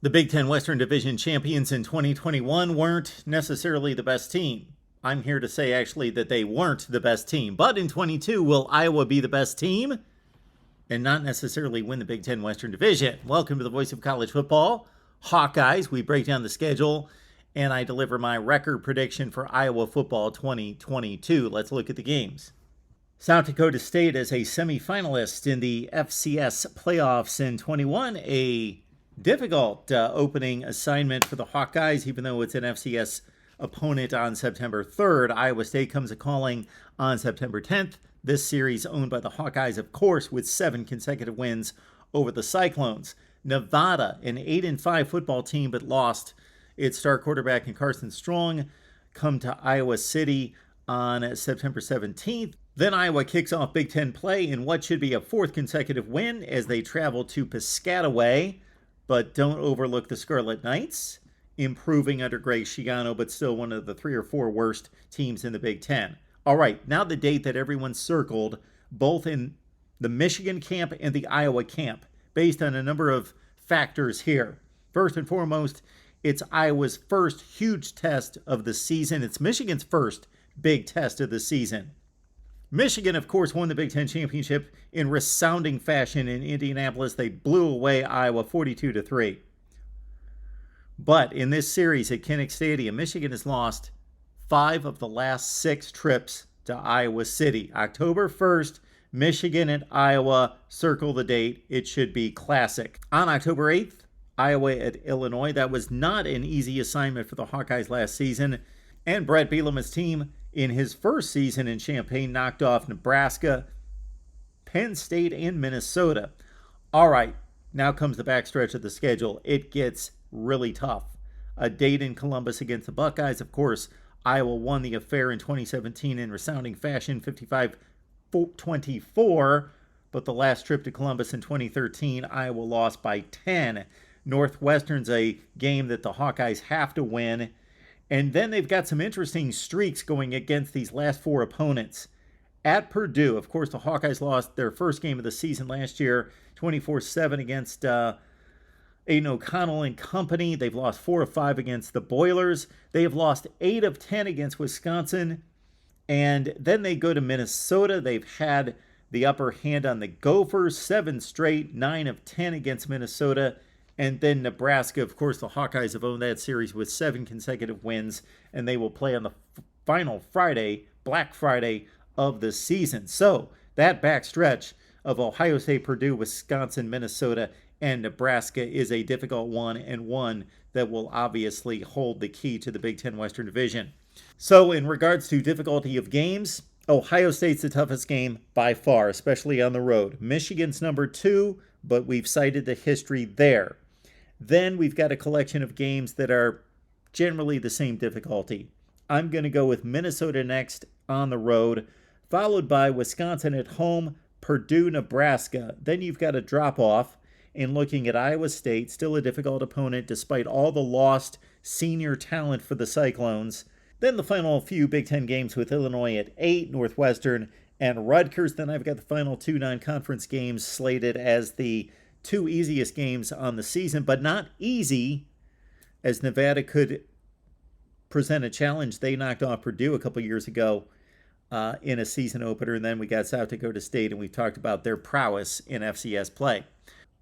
The Big Ten Western Division champions in 2021 weren't necessarily the best team. I'm here to say actually that they weren't the best team. But in 22, will Iowa be the best team and not necessarily win the Big Ten Western Division? Welcome to the Voice of College Football, Hawkeyes. We break down the schedule and I deliver my record prediction for Iowa football 2022. Let's look at the games. South Dakota State as a semifinalist in the FCS playoffs in 21, a difficult opening assignment for the Hawkeyes, even though it's an FCS opponent on September 3rd. Iowa State comes a-calling on September 10th. This series owned by the Hawkeyes, of course, with 7 consecutive wins over the Cyclones. Nevada, an 8-5 football team, but lost its star quarterback in Carson Strong, come to Iowa City on September 17th. Then Iowa kicks off Big Ten play in what should be a 4th consecutive win as they travel to Piscataway. But don't overlook the Scarlet Knights, improving under Greg Schiano, but still one of the 3 or 4 worst teams in the Big Ten. All right, now the date that everyone circled, both in the Michigan camp and the Iowa camp, based on a number of factors here. First and foremost, it's Iowa's first huge test of the season. It's Michigan's first big test of the season. Michigan, of course, won the Big Ten championship in resounding fashion in Indianapolis. They blew away Iowa 42-3. But in this series at Kinnick Stadium, Michigan has lost 5 of the last 6 trips to Iowa City. October 1st, Michigan and Iowa, circle the date. It should be classic. On October 8th, Iowa at Illinois. That was not an easy assignment for the Hawkeyes last season. And Brett Bielema's team, in his first season in Champaign, knocked off Nebraska, Penn State, and Minnesota. All right, now comes the backstretch of the schedule. It gets really tough. A date in Columbus against the Buckeyes. Of course, Iowa won the affair in 2017 in resounding fashion, 55-24. But the last trip to Columbus in 2013, Iowa lost by 10. Northwestern's a game that the Hawkeyes have to win. And then they've got some interesting streaks going against these last 4 opponents. At Purdue, of course, the Hawkeyes lost their first game of the season last year, 24-7 against Aiden O'Connell and company. They've lost 4 of 5 against the Boilers. They have lost 8 of 10 against Wisconsin. And then they go to Minnesota. They've had the upper hand on the Gophers, 7 straight, 9 of 10 against Minnesota. And then Nebraska, of course, the Hawkeyes have owned that series with 7 consecutive wins, and they will play on the final Friday, Black Friday of the season. So that backstretch of Ohio State, Purdue, Wisconsin, Minnesota, and Nebraska is a difficult one, and one that will obviously hold the key to the Big Ten Western Division. So in regards to difficulty of games, Ohio State's the toughest game by far, especially on the road. Michigan's number 2, but we've cited the history there. Then we've got a collection of games that are generally the same difficulty. I'm going to go with Minnesota next on the road, followed by Wisconsin at home, Purdue, Nebraska. Then you've got a drop-off in looking at Iowa State, still a difficult opponent despite all the lost senior talent for the Cyclones. Then the final few Big Ten games with Illinois at 8, Northwestern, and Rutgers. Then I've got the final 2 non-conference games slated as the 2 easiest games on the season, but not easy, as Nevada could present a challenge. They knocked off Purdue a couple years ago in a season opener, and then we got South Dakota State, and we've talked about their prowess in FCS play.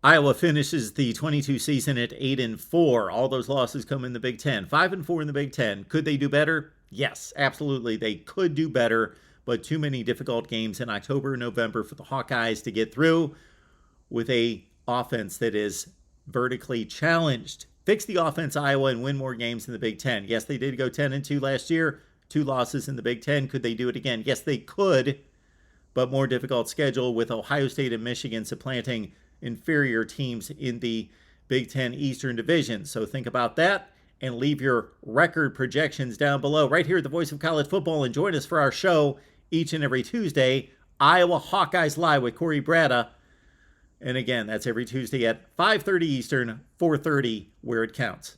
Iowa finishes the 22 season at 8-4. All those losses come in the Big Ten. 5-4 in the Big Ten. Could they do better? Yes, absolutely. They could do better, but too many difficult games in October and November for the Hawkeyes to get through with a offense that is vertically challenged. Fix the offense, Iowa, and win more games in the Big Ten. Yes, they did go 10-2 last year. 2 losses in the Big Ten. Could they do it again? Yes, they could, but more difficult schedule with Ohio State and Michigan supplanting inferior teams in the Big Ten Eastern Division. So think about that and leave your record projections down below right here at the Voice of College Football, and join us for our show each and every Tuesday, Iowa Hawkeyes Live with Corey Bratta. And again, that's every Tuesday at 5:30 Eastern, 4:30 where it counts.